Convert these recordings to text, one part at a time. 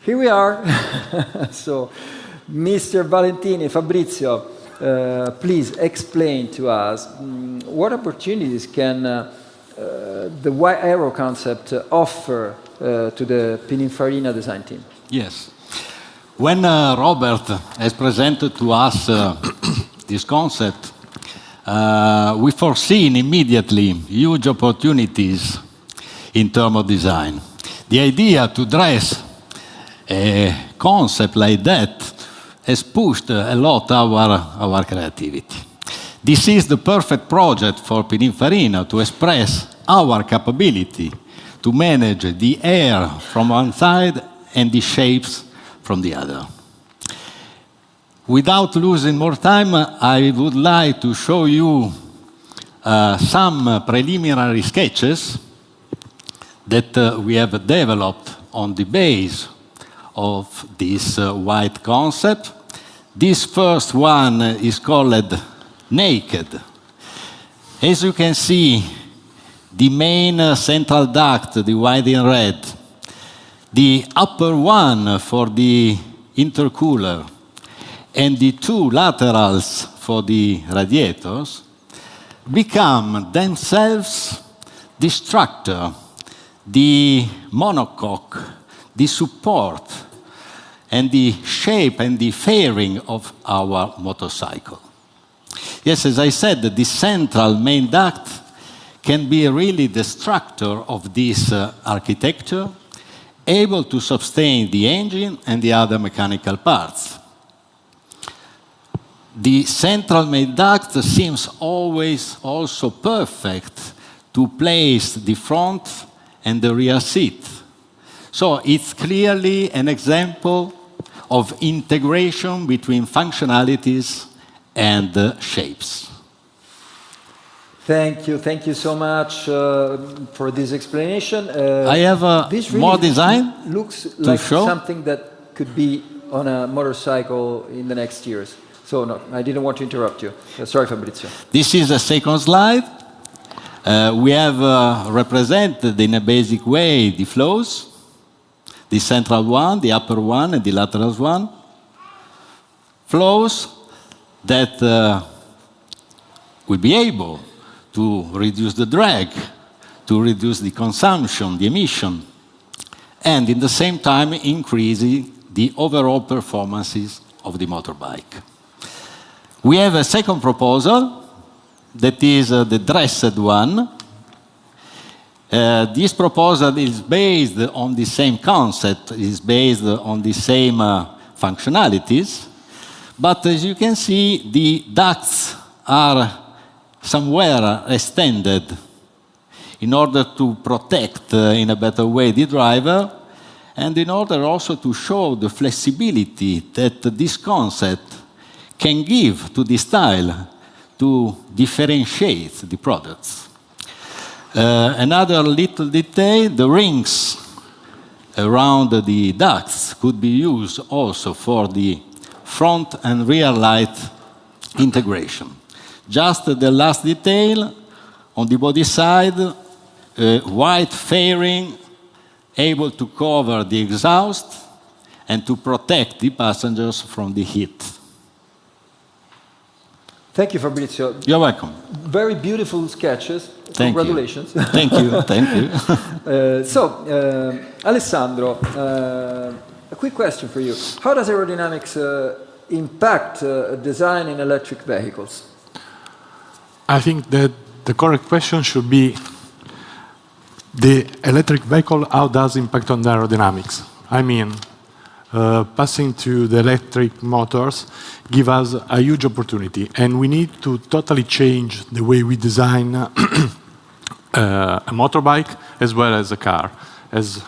Here we are. So, Mr. Valentini, Fabrizio, please explain to us what opportunities can the Y-Aero concept offer to the Pininfarina design team? Yes. When Robert has presented to us this concept, we foreseen immediately huge opportunities in terms of design. The idea to dress a concept like that has pushed a lot our creativity. This is the perfect project for Pininfarina to express our capability to manage the air from one side and the shapes from the other. Without losing more time, I would like to show you some preliminary sketches that we have developed on the base of this white concept. This first one is called Naked. As you can see, the main central duct, the white in red, the upper one for the intercooler, and the two laterals for the radiators become themselves the structure, the monocoque, the support, and the shape and the fairing of our motorcycle. Yes, as I said, the central main duct can be really the structure of this architecture, able to sustain the engine and the other mechanical parts. The central main duct seems always also perfect to place the front and the rear seat. So it's clearly an example of integration between functionalities and shapes. Thank you so much for this explanation. I have this really more design looks to like show. something that could be on a motorcycle in the next years. So no, I didn't want to interrupt you. Sorry, Fabrizio. This is a second slide. We have represented in a basic way the flows, the central one, the upper one, and the lateral one. Flows that will be able to reduce the drag, to reduce the consumption, the emission, and in the same time increasing the overall performances of the motorbike. We have a second proposal that is the dressed one. This proposal is based on the same concept, is based on the same functionalities, but as you can see, the ducts are somewhere extended in order to protect in a better way the driver, and in order also to show the flexibility that this concept can give to the style to differentiate the products. Another little detail, the rings around the ducts could be used also for the front and rear light integration. Just the last detail, on the body side, white fairing able to cover the exhaust and to protect the passengers from the heat. Thank you, Fabrizio. You're welcome. Very beautiful sketches. Thank Congratulations. You. Thank you. Thank you. Alessandro, a quick question for you. How does aerodynamics impact design in electric vehicles? I think that the correct question should be the electric vehicle, how does it impact on the aerodynamics? I mean, passing to the electric motors give us a huge opportunity, and we need to totally change the way we design a motorbike as well as a car. As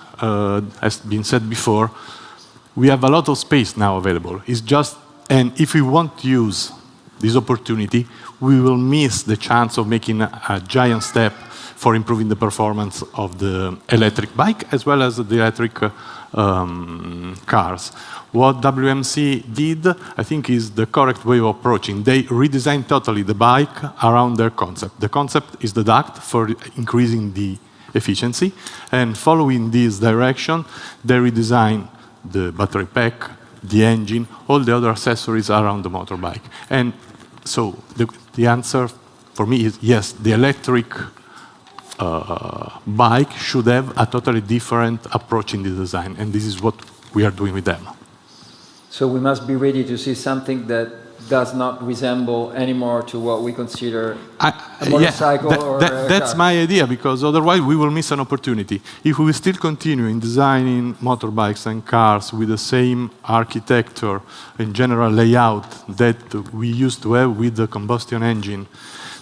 has been said before, we have a lot of space now available. And if we want to use this opportunity, we will miss the chance of making a giant step for improving the performance of the electric bike as well as the electric cars. What WMC did, I think, is the correct way of approaching. They redesigned totally the bike around their concept. The concept is the duct for increasing the efficiency, and following this direction, they redesigned the battery pack, the engine, all the other accessories around the motorbike. And so the answer for me is yes, the electric bike should have a totally different approach in the design, and this is what we are doing with them. So we must be ready to see something that does not resemble anymore to what we consider a motorcycle or a that's car. my idea, because otherwise we will miss an opportunity. If we still continue in designing motorbikes and cars with the same architecture and general layout that we used to have with the combustion engine,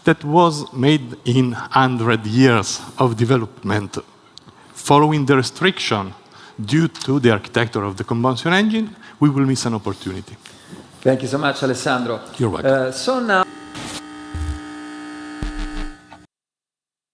that was made in 100 years of development, following the restriction due to the architecture of the combustion engine, we will miss an opportunity. Thank you so much, Alessandro. You're welcome. So now